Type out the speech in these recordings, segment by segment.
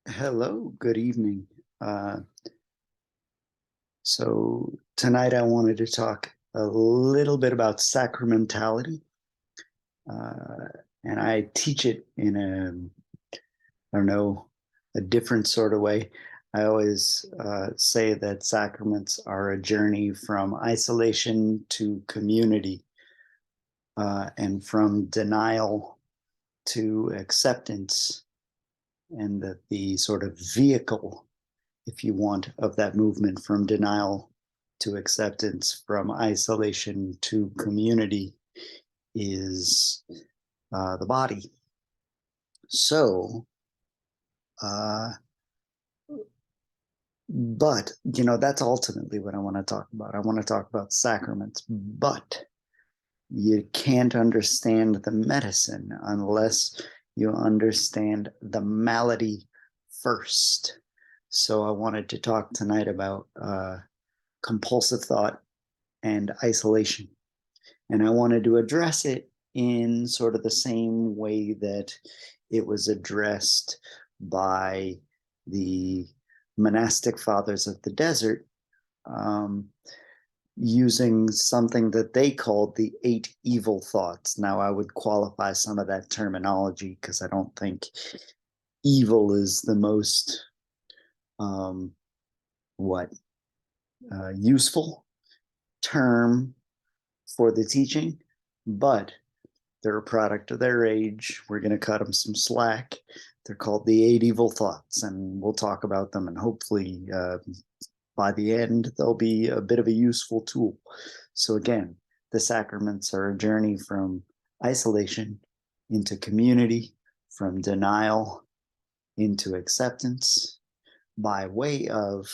Hello, good evening. Uh, so tonight I wanted to talk a little bit about sacramentality, uh, and I teach it in I don't know, a different sort of way. I always say that sacraments are a journey from isolation to community, and from denial to acceptance, and that the sort of vehicle, if you want, of that movement from denial to acceptance, from isolation to community, is the body. So, uh, but, that's ultimately what I want to talk about. I want to talk about sacraments, but you can't understand the medicine unless you understand the malady first. So, I wanted to talk tonight about compulsive thought and isolation. And I wanted to address it in sort of the same way that it was addressed by the monastic fathers of the desert, um, using something that they called the eight evil thoughts. Now, I would qualify some of that terminology because I don't think evil is the most um, what useful term for the teaching, but they're a product of their age. We're going to cut them some slack. They're called the eight evil thoughts, and we'll talk about them. And hopefully, by the end, they'll be a bit of a useful tool. So, again, the sacraments are a journey from isolation into community, from denial into acceptance by way of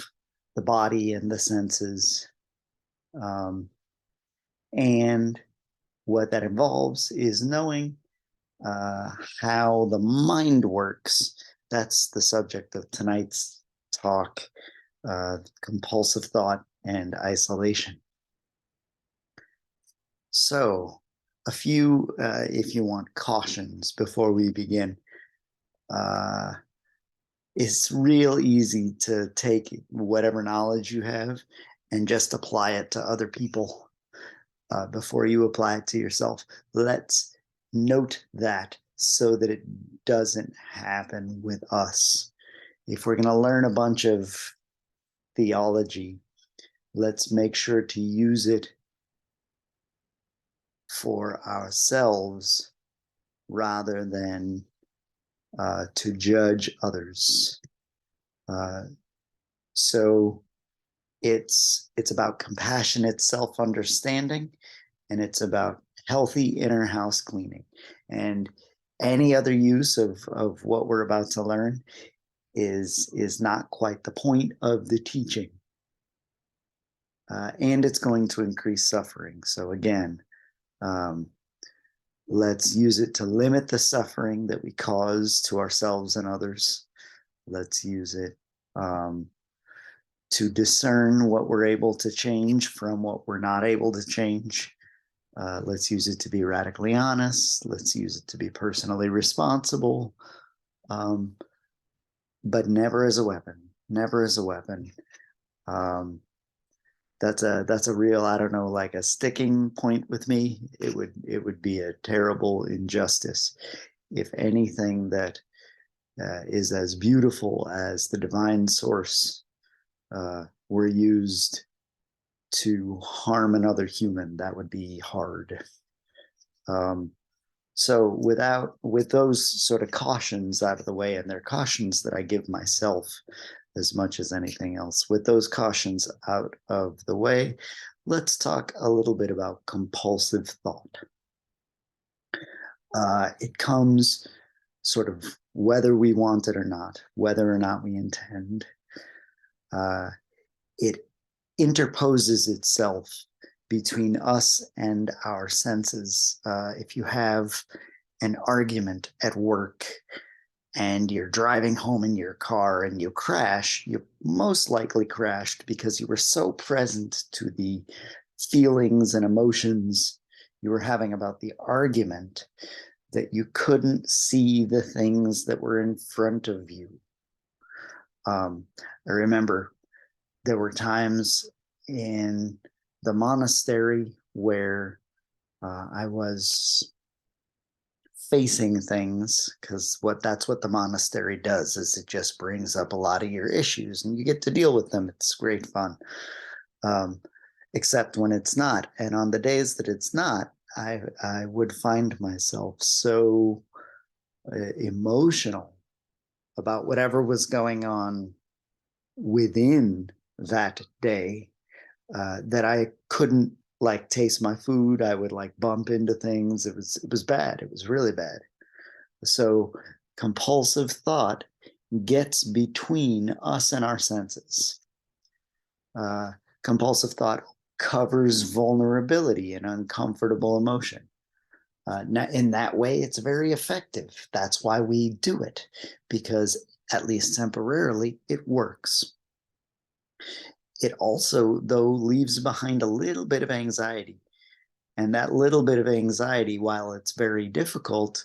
the body and the senses. Um, and what that involves is knowing uh, how the mind works. That's the subject of tonight's talk, compulsive thought and isolation. So, a few, if you want, cautions before we begin. Uh, it's real easy to take whatever knowledge you have and just apply it to other people before you apply it to yourself. Let's note that so that it doesn't happen with us. If we're going to learn a bunch of theology, let's make sure to use it for ourselves rather than to judge others. Uh, so it's about compassionate self-understanding, and it's about healthy inner house cleaning. And any other use of what we're about to learn is not quite the point of the teaching. And it's going to increase suffering. So again, um, let's use it to limit the suffering that we cause to ourselves and others. Let's use it to discern what we're able to change from what we're not able to change. Let's use it to be radically honest. Let's use it to be personally responsible, um, but never as a weapon. Never as a weapon. Um, that's a real, I don't know, like a sticking point with me. It would be a terrible injustice if anything that is as beautiful as the divine source were used to harm another human. That would be hard. Um, so with those sort of cautions out of the way, and they're cautions that I give myself as much as anything else, with those cautions out of the way, let's talk a little bit about compulsive thought. It comes sort of whether we want it or not, whether or not we intend. Uh, it interposes itself between us and our senses. If you have an argument at work and you're driving home in your car and you crash, you most likely crashed because you were so present to the feelings and emotions you were having about the argument that you couldn't see the things that were in front of you. I remember there were times in the monastery where I was facing things, because that's what the monastery does, is it just brings up a lot of your issues and you get to deal with them. It's great fun. Um, except when it's not. And on the days that it's not, I would find myself so emotional about whatever was going on within that day, that I couldn't like taste my food. I would like bump into things. It was bad. It was really bad. So compulsive thought gets between us and our senses. Uh, Compulsive thought covers vulnerability and uncomfortable emotion. In that way, it's very effective. That's why we do it, because at least temporarily, it works. It also, though, leaves behind a little bit of anxiety. And that little bit of anxiety, while it's very difficult,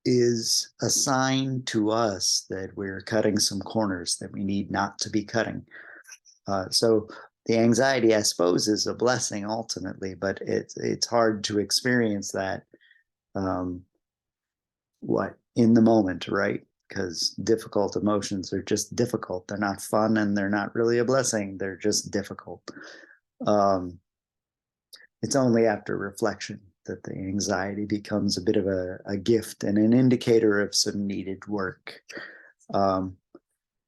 is a sign to us that we're cutting some corners that we need not to be cutting. So the anxiety, I suppose, is a blessing ultimately, but it's hard to experience that in the moment, right? Because difficult emotions are just difficult. They're not fun and they're not really a blessing. They're just difficult. It's only after reflection that the anxiety becomes a bit of a gift and an indicator of some needed work.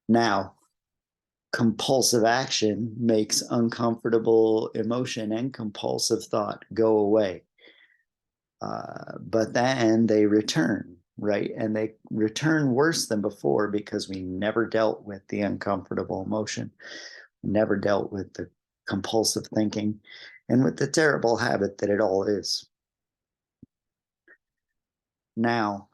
Now, compulsive action makes uncomfortable emotion and compulsive thought go away. But then they return, right? And they return worse than before because we never dealt with the uncomfortable emotion, never dealt with the compulsive thinking, and with the terrible habit that it all is. Now,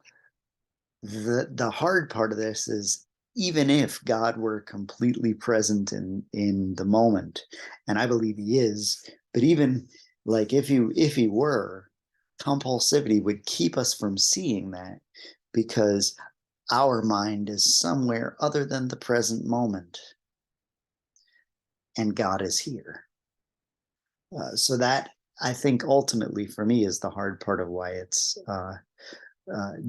the hard part of this is, even if God were completely present in the moment, and I believe he is, but even like if he were, compulsivity would keep us from seeing that, because our mind is somewhere other than the present moment and God is here. So that, I think, ultimately for me is the hard part of why it's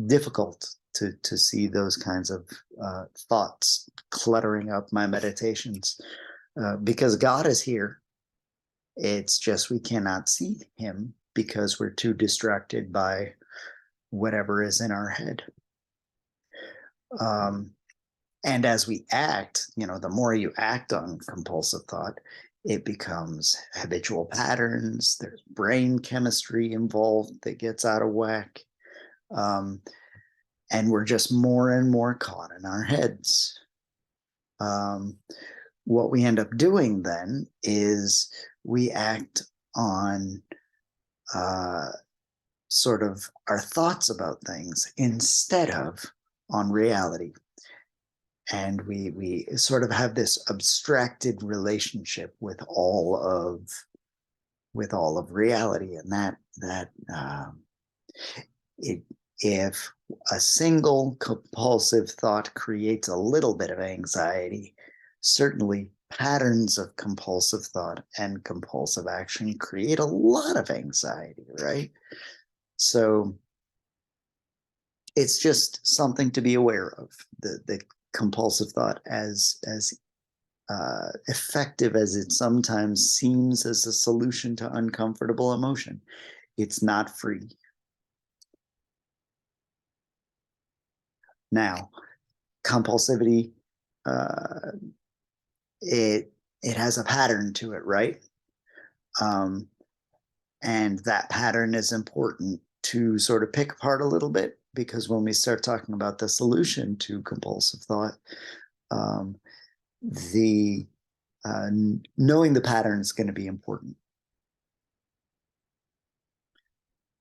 difficult to see those kinds of thoughts cluttering up my meditations, because God is here. It's just we cannot see him because we're too distracted by whatever is in our head. And as we act, the more you act on compulsive thought, it becomes habitual patterns. There's brain chemistry involved that gets out of whack. And we're just more and more caught in our heads. What we end up doing then is we act on sort of our thoughts about things instead of on reality. And we sort of have this abstracted relationship with all of reality, and that if a single compulsive thought creates a little bit of anxiety, certainly patterns of compulsive thought and compulsive action create a lot of anxiety, right? So it's just something to be aware of. The compulsive thought, as effective as it sometimes seems as a solution to uncomfortable emotion, it's not free. Now, compulsivity, it has a pattern to it, right? And that pattern is important to sort of pick apart a little bit, because when we start talking about the solution to compulsive thought, the knowing the pattern is going to be important.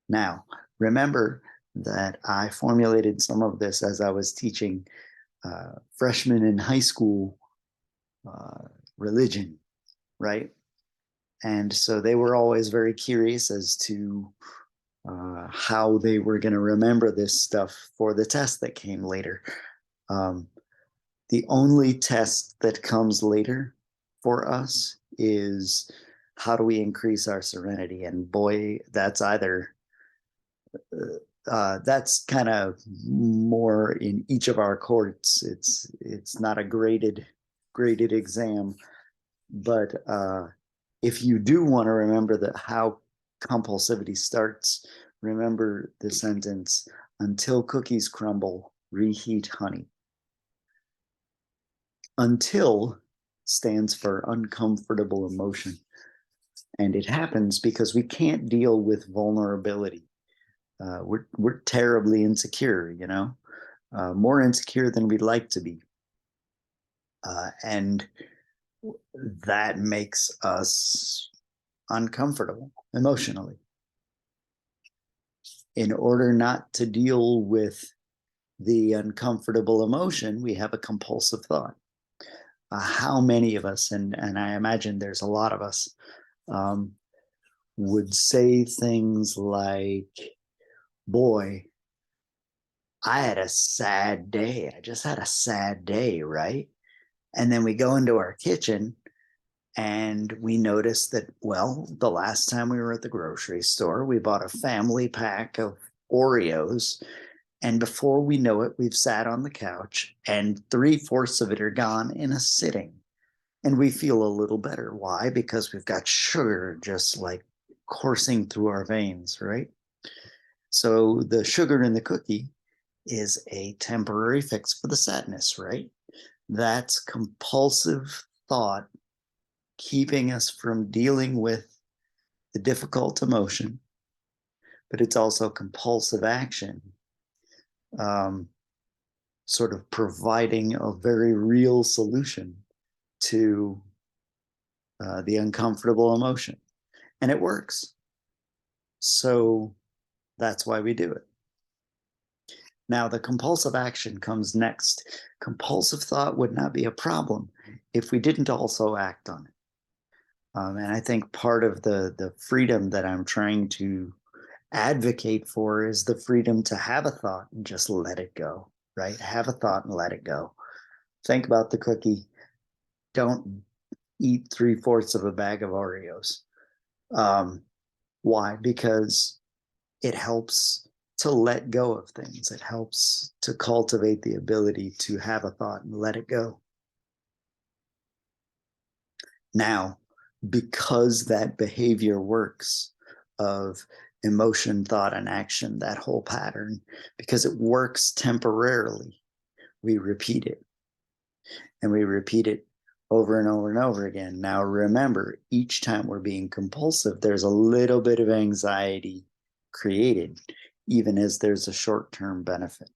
Now, remember that I formulated some of this as I was teaching freshmen in high school religion, right? And so they were always very curious as to how they were going to remember this stuff for the test that came later. The only test that comes later for us is how do we increase our serenity? And boy, that's either that's kind of more in each of our courts. It's not a graded exam, but if you do want to remember that how compulsivity starts, remember the sentence: until cookies crumble, reheat honey. Until stands for uncomfortable emotion. And it happens because we can't deal with vulnerability. We're terribly insecure, you know, more insecure than we'd like to be. And that makes us uncomfortable emotionally. In order not to deal with the uncomfortable emotion, we have a compulsive thought. How many of us, and I imagine there's a lot of us, would say things like, boy, I had a sad day. I just had a sad day, right? And then we go into our kitchen and we notice that, well, the last time we were at the grocery store, we bought a family pack of Oreos. And before we know it, we've sat on the couch and 3/4 of it are gone in a sitting. And we feel a little better. Why? Because we've got sugar just like coursing through our veins, right? So the sugar in the cookie is a temporary fix for the sadness, right? That's compulsive thought keeping us from dealing with the difficult emotion, but it's also compulsive action, um, sort of providing a very real solution to the uncomfortable emotion. And it works. So that's why we do it. Now, the compulsive action comes next. Compulsive thought would not be a problem if we didn't also act on it. And I think part of the freedom that I'm trying to advocate for is the freedom to have a thought and just let it go, right? Have a thought and let it go. Think about the cookie. Don't eat 3/4 of a bag of Oreos. Why? Because it helps to let go of things. It helps to cultivate the ability to have a thought and let it go. Now, because that behavior works of emotion, thought, and action, that whole pattern, because it works temporarily, we repeat it. And we repeat it over and over and over again. Now, remember, each time we're being compulsive, there's a little bit of anxiety created, even as there's a short-term benefit.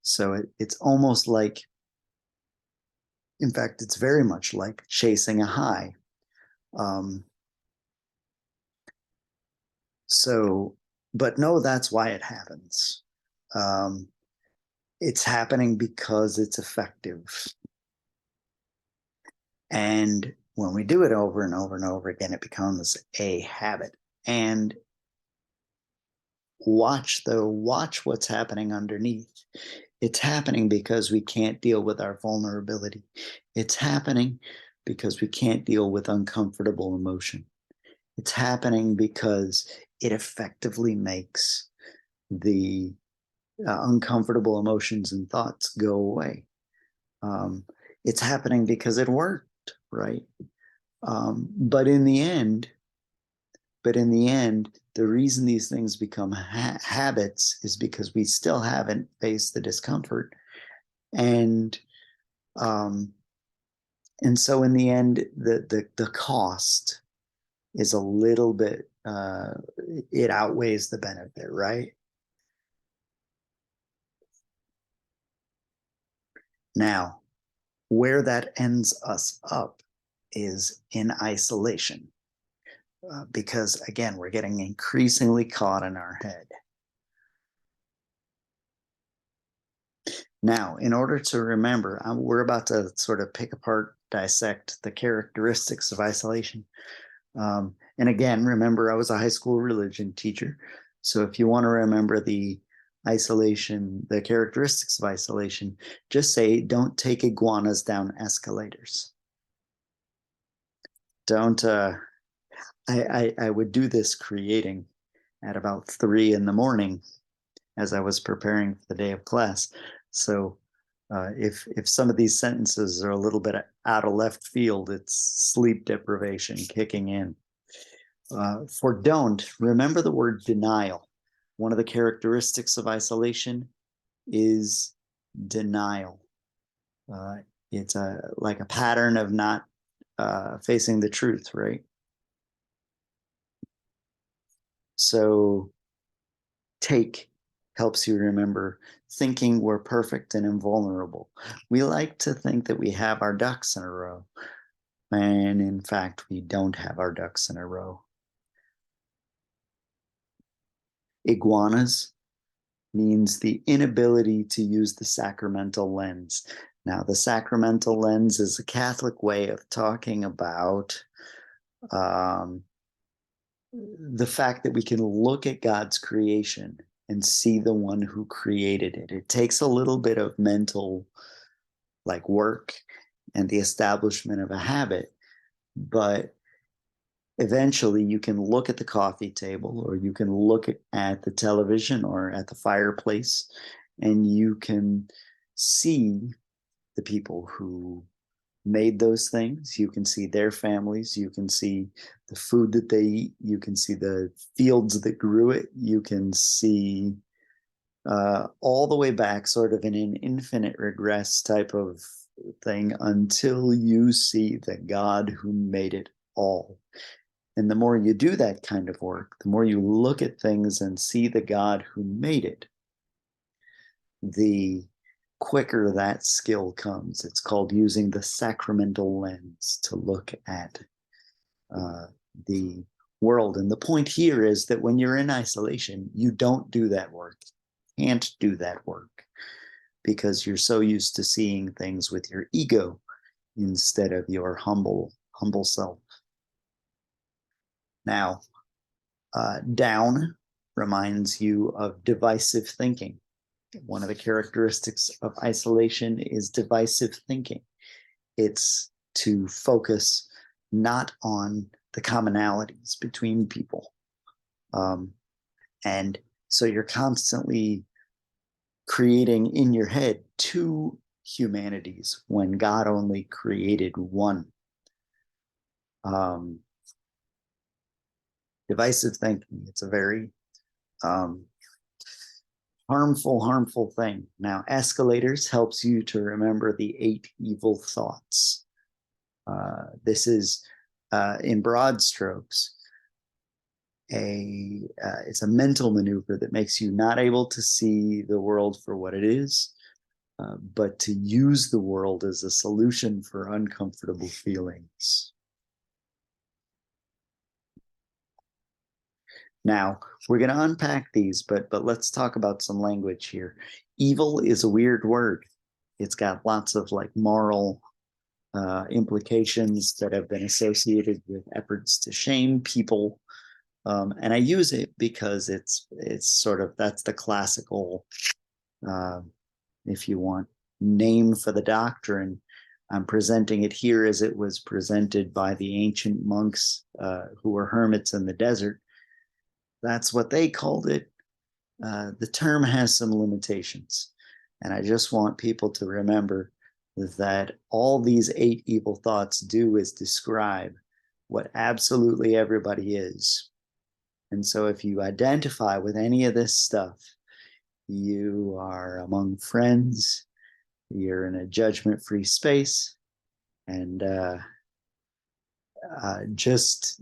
So it's almost like, in fact, it's very much like chasing a high. But no, that's why it happens. It's happening because it's effective. And when we do it over and over and over again, it becomes a habit. And watch what's happening underneath. It's happening because we can't deal with our vulnerability. It's happening because we can't deal with uncomfortable emotion. It's happening because it effectively makes the uncomfortable emotions and thoughts go away. It's happening because it worked, right? But in the end, the reason these things become habits is because we still haven't faced the discomfort, and so in the end, the cost is a little bit. It outweighs the benefit, right? Now, where that ends us up is in isolation. Because again, we're getting increasingly caught in our head. Now, in order to remember, we're about to sort of pick apart, dissect the characteristics of isolation. And again, remember, I was a high school religion teacher. So if you want to remember the isolation, the characteristics of isolation, just say, don't take iguanas down escalators. Don't, I would do this creating at about 3 in the morning as I was preparing for the day of class. So if some of these sentences are a little bit out of left field, it's sleep deprivation kicking in. For don't, remember the word denial. One of the characteristics of isolation is denial. It's like a pattern of not facing the truth, right? So take helps you remember thinking we're perfect and invulnerable. We like to think that we have our ducks in a row, and in fact, we don't have our ducks in a row. Iguanas means the inability to use the sacramental lens. Now, the sacramental lens is a Catholic way of talking about the fact that we can look at God's creation and see the one who created it. It takes a little bit of mental like work and the establishment of a habit, but eventually you can look at the coffee table or you can look at the television or at the fireplace and you can see the people who made those things. You can see their families. You can see the food that they eat. You can see the fields that grew it. You can see all the way back, sort of in an infinite regress type of thing, until you see the God who made it all. And the more you do that kind of work, the more you look at things and see the God who made it, the quicker that skill comes. It's called using the sacramental lens to look at the world. And the point here is that when you're in isolation, you don't do that work, can't do that work, because you're so used to seeing things with your ego instead of your humble self. Now, down reminds you of divisive thinking. One of the characteristics of isolation is divisive thinking. It's to focus not on the commonalities between people. And so you're constantly creating in your head two humanities when God only created one. Divisive thinking, it's a very harmful thing. Now, escalators helps you to remember the 8 evil thoughts. This is, in broad strokes, it's a mental maneuver that makes you not able to see the world for what it is, but to use the world as a solution for uncomfortable feelings. Now, we're going to unpack these, but let's talk about some language here. Evil is a weird word. It's got lots of like moral implications that have been associated with efforts to shame people. And I use it because it's sort of, that's the classical, if you want, name for the doctrine. I'm presenting it here as it was presented by the ancient monks who were hermits in the desert. That's what they called it. The term has some limitations. And I just want people to remember that all these 8 evil thoughts do is describe what absolutely everybody is. And so if you identify with any of this stuff, you are among friends, you're in a judgment-free space, and just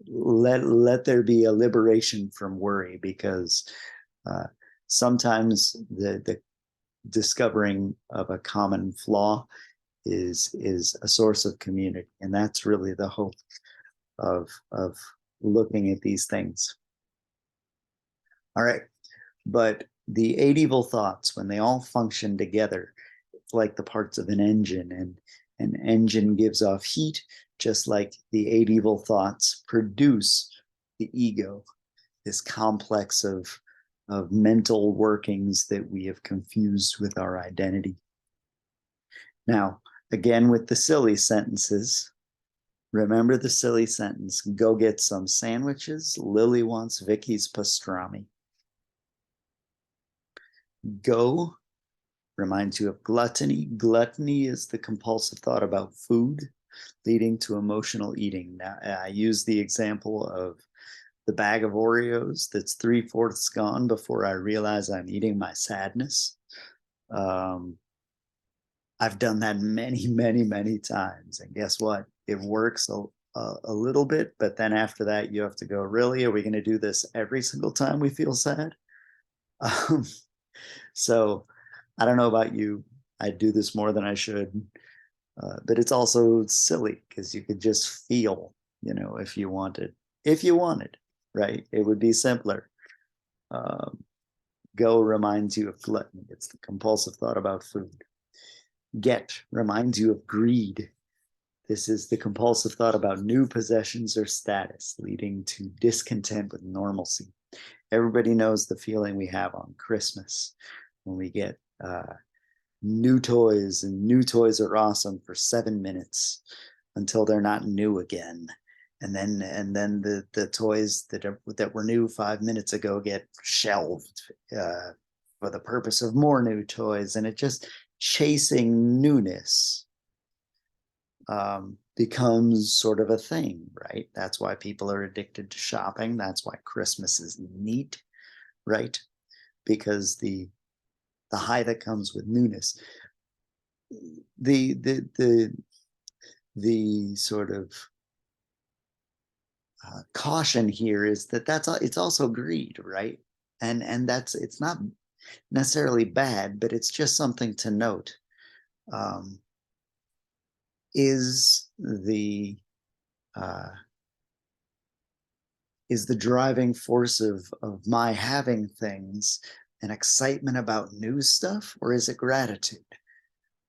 let there be a liberation from worry, because sometimes the discovering of a common flaw is a source of community, and that's really the hope of looking at these things. All right, but the 8 evil thoughts, when they all function together, it's like the parts of an engine, and an engine gives off heat, just like the 8 evil thoughts produce the ego, this complex of of mental workings that we have confused with our identity. Now, again, with the silly sentences, remember the silly sentence, go get some sandwiches. Lily wants Vicky's pastrami. Go reminds you of gluttony. Gluttony is the compulsive thought about food leading to emotional eating. Now, I use the example of the bag of Oreos that's 3/4 gone before I realize I'm eating my sadness. I've done that many, many, many times. And guess what? It works a little bit, but then after that, you have to go, really? Are we going to do this every single time we feel sad? So I don't know about you. I do this more than I should. But it's also silly because you could just feel, if you wanted, right? It would be simpler. Go reminds you of gluttony. It's the compulsive thought about food. Get reminds you of greed. This is the compulsive thought about new possessions or status, leading to discontent with normalcy. Everybody knows the feeling we have on Christmas when we get new toys, and new toys are awesome for 7 minutes until they're not new again. And then the toys that were new 5 minutes ago get shelved for the purpose of more new toys, and it just chasing newness becomes sort of a thing, right? That's why people are addicted to shopping. That's why Christmas is neat, right? Because the high that comes with newness. The sort of caution here is that it's also greed, right? And it's not necessarily bad, but it's just something to note. Is the driving force of my having things an excitement about new stuff, or is it gratitude?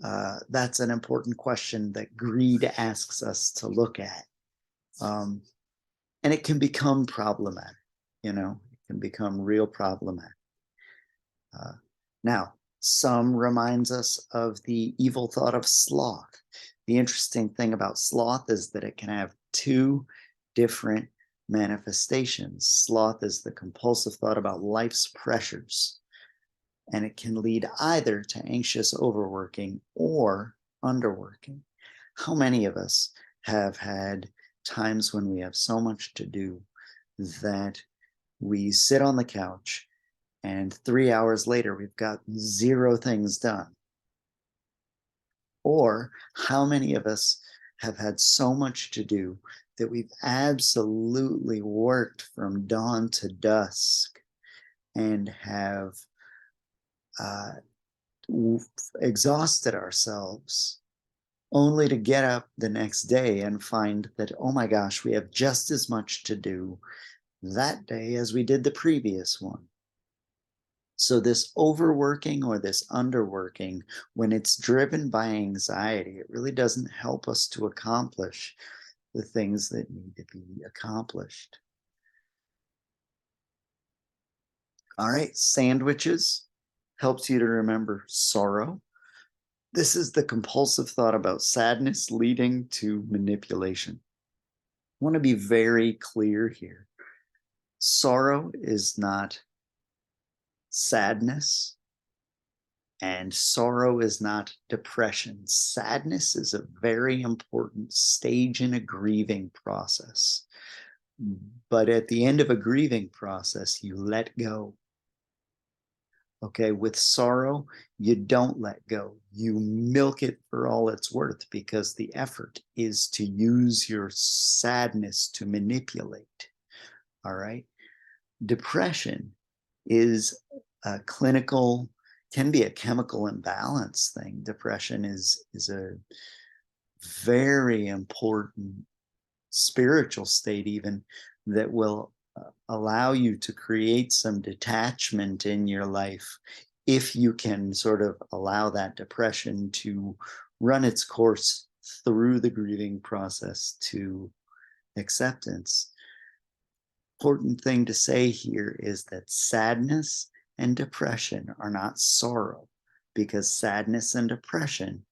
That's an important question that greed asks us to look at. And it can become problematic, it can become real problematic. Now, some reminds us of the evil thought of sloth. The interesting thing about sloth is that it can have two different manifestations. Sloth is the compulsive thought about life's pressures, and it can lead either to anxious overworking or underworking. How many of us have had times when we have so much to do that we sit on the couch and 3 hours later we've got 0 things done? Or how many of us have had so much to do that we've absolutely worked from dawn to dusk and have exhausted ourselves, only to get up the next day and find that, oh my gosh, we have just as much to do that day as we did the previous one. So this overworking or this underworking, when it's driven by anxiety, it really doesn't help us to accomplish the things that need to be accomplished. All right, sandwiches helps you to remember sorrow. This is the compulsive thought about sadness leading to manipulation. I want to be very clear here. Sorrow is not sadness, and sorrow is not depression. Sadness is a very important stage in a grieving process. But at the end of a grieving process, you let go. Okay, with sorrow, you don't let go. You milk it for all it's worth, because the effort is to use your sadness to manipulate. All right. Depression is a clinical, can be a chemical imbalance thing. Depression is a very important spiritual state, even, that will allow you to create some detachment in your life if you can sort of allow that depression to run its course through the grieving process to acceptance. important thing to say here is that sadness and depression are not sorrow, because sadness and depression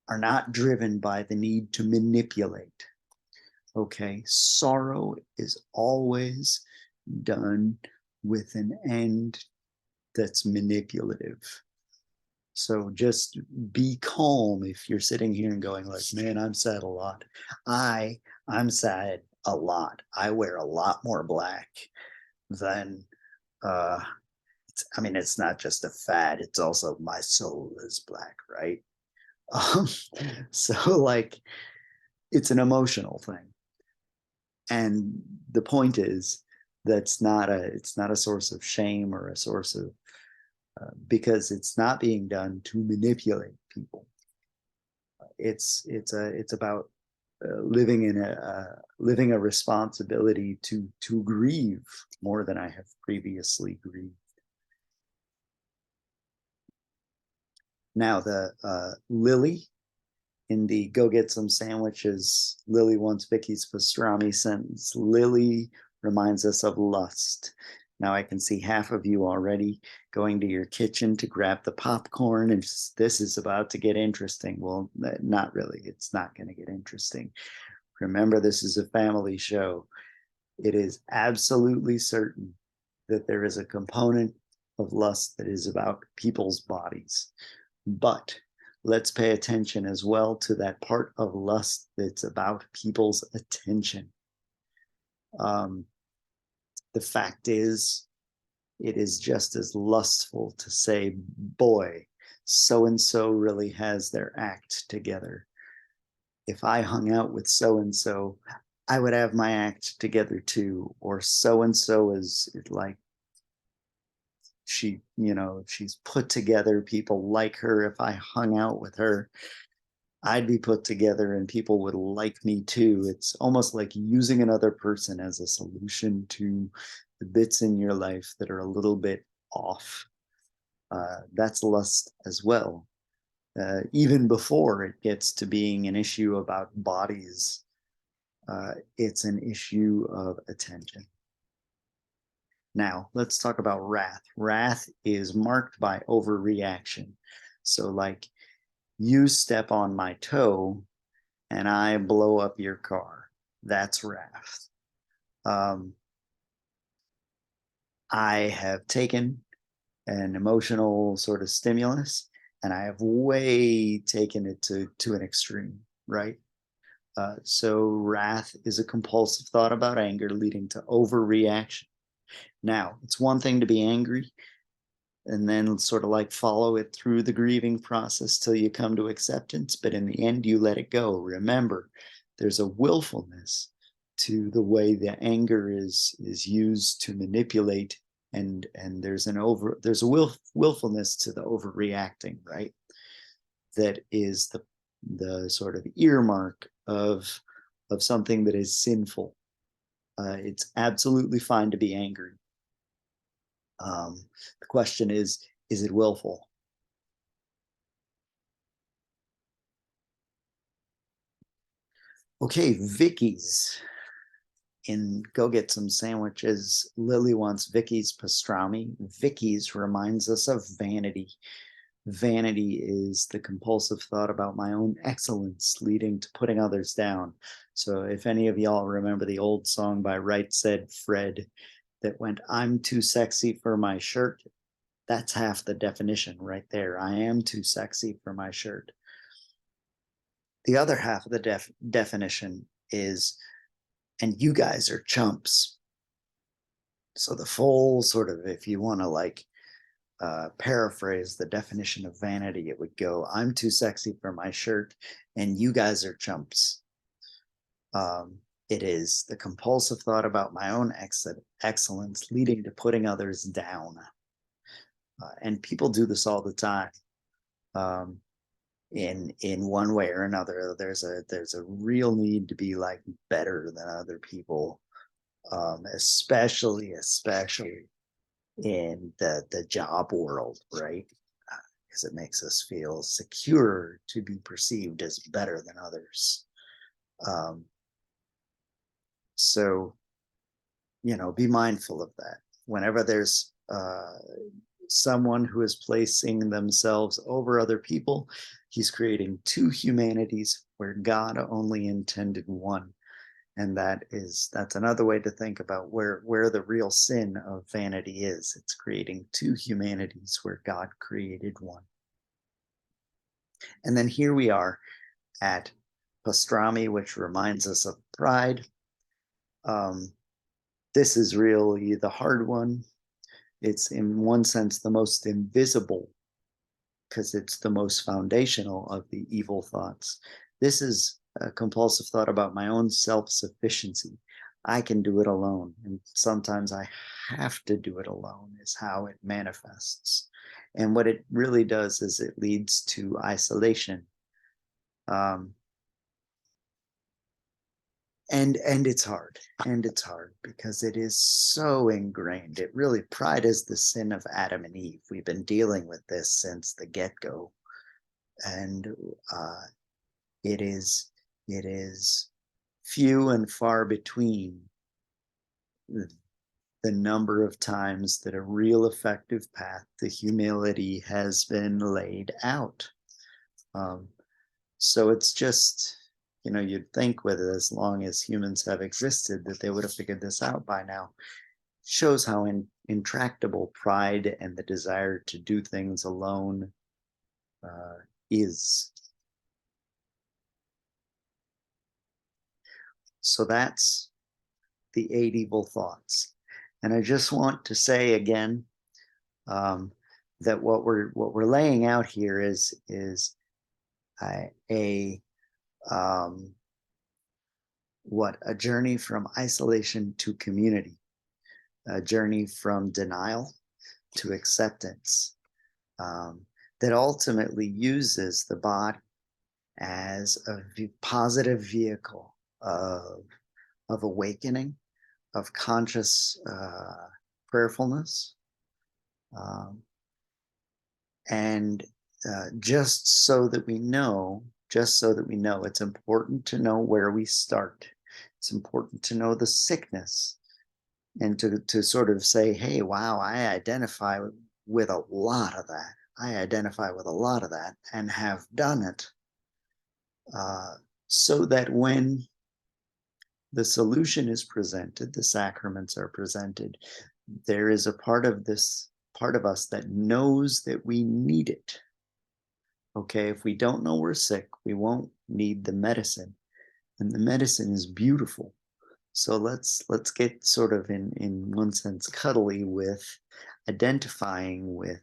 are not driven by the need to manipulate. Okay, sorrow is always done with an end that's manipulative. So just be calm if you're sitting here and going like, man, I'm sad a lot. I'm sad a lot. I wear a lot more black than I mean, it's not just a fad, it's also my soul is black, right? Um, so like it's an emotional thing. And the point is that's not a it's not a source of shame or a source of because it's not being done to manipulate people. It's about living a responsibility to grieve more than I have previously grieved. Now the Lily in the "Go Get Some Sandwiches," Lily wants Vicky's pastrami sentence. Lily reminds us of lust. Now I can see half of you already going to your kitchen to grab the popcorn, and this is about to get interesting. Well, not really. It's not going to get interesting. Remember, this is a family show. It is absolutely certain that there is a component of lust that is about people's bodies. But let's pay attention as well to that part of lust that's about people's attention. The fact is, it is just as lustful to say, boy, so and so really has their act together. If I hung out with so and so, I would have my act together too. Or so and so is like, she's put together. People like her. If I hung out with her, I'd be put together and people would like me too. It's almost like using another person as a solution to the bits in your life that are a little bit off. That's lust as well. Even before it gets to being an issue about bodies, it's an issue of attention. Now, let's talk about wrath. Wrath is marked by overreaction. So, like, you step on my toe and I blow up your car. That's wrath. I have taken an emotional sort of stimulus and I have way taken it to an extreme, right? So wrath is a compulsive thought about anger leading to overreaction. Now, it's one thing to be angry and then sort of like follow it through the grieving process till you come to acceptance, but in the end, you let it go. Remember, there's a willfulness to the way the anger is used to manipulate, and there's a willfulness to the overreacting, right? That is the sort of earmark of something that is sinful. It's absolutely fine to be angry. The question is it willful? Okay, Vicky's in Go Get Some Sandwiches. Lily wants Vicky's pastrami. Vicky's reminds us of vanity. Vanity is the compulsive thought about my own excellence leading to putting others down. So if any of y'all remember the old song by Right Said Fred that went, I'm too sexy for my shirt, that's half the definition right there. I am too sexy for my shirt. The other half of the definition is, and you guys are chumps. So the full sort of, if you want to like paraphrase the definition of vanity, it would go, I'm too sexy for my shirt and you guys are chumps. It is the compulsive thought about my own excellence leading to putting others down. And people do this all the time. In one way or another, there's a real need to be like better than other people, especially in the job world, right? Because it makes us feel secure to be perceived as better than others. So be mindful of that. Whenever there's someone who is placing themselves over other people, he's creating two humanities where God only intended one. And that's another way to think about where the real sin of vanity is. It's creating two humanities where God created one. And then here we are at pastrami, which reminds us of pride. This is really the hard one. It's in one sense the most invisible because it's the most foundational of the evil thoughts. This is a compulsive thought about my own self-sufficiency. I can do it alone. And sometimes I have to do it alone, is how it manifests. And what it really does is it leads to isolation. And it's hard, because it is so ingrained. It really, pride is the sin of Adam and Eve. We've been dealing with this since the get-go, and it is few and far between the number of times that a real effective path to humility has been laid out. So it's just, you'd think with as long as humans have existed that they would have figured this out by now. Shows how intractable pride and the desire to do things alone is. So that's the 8 evil thoughts. And I just want to say again that what we're laying out here is a journey from isolation to community, a journey from denial to acceptance, that ultimately uses the body as a positive vehicle of awakening, of conscious prayerfulness, and just so that we know, it's important to know where we start. It's important to know the sickness, and to sort of say, hey, wow, I identify with a lot of that. I identify with a lot of that and have done it, so that when the solution is presented, the sacraments are presented, there is a part of us that knows that we need it. Okay, if we don't know we're sick, we won't need the medicine, and the medicine is beautiful. So let's get sort of in one sense cuddly with identifying with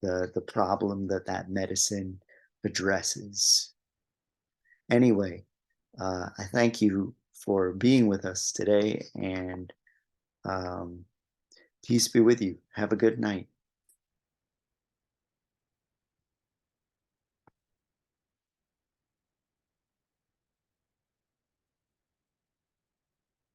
the problem that medicine addresses. Anyway, I thank you for being with us today, and peace be with you. Have a good night.